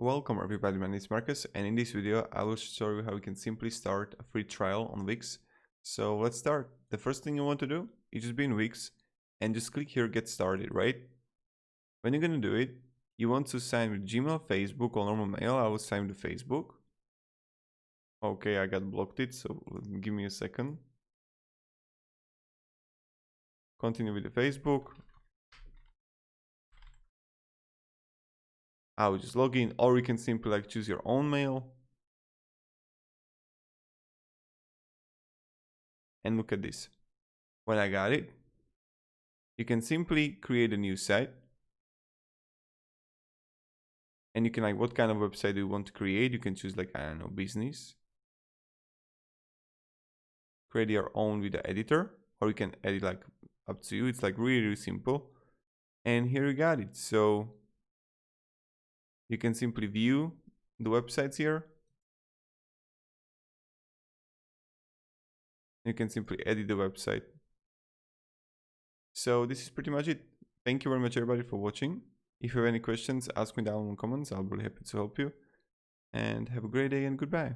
Welcome everybody, my name is Marcus, and in this video I will show you how you can simply start a free trial on Wix. So let's start. The first thing you want to do is just be in Wix and just click here get started, right? When you're going to do it, you want to sign with Gmail, Facebook or normal mail. I will sign with Facebook. Okay, I got blocked it, so give me a second. Continue with the Facebook. I will just log in, or you can simply choose your own mail. And look at this. When I got it, you can simply create a new site. And you can what kind of website do you want to create? You can choose I don't know, business. Create your own with the editor, or you can edit up to you. It's really simple. And here you got it. So you can simply view the websites here. You can simply edit the website. So this is pretty much it. Thank you very much everybody for watching. If you have any questions, ask me down in the comments. I'll be happy to help you. And have a great day and goodbye.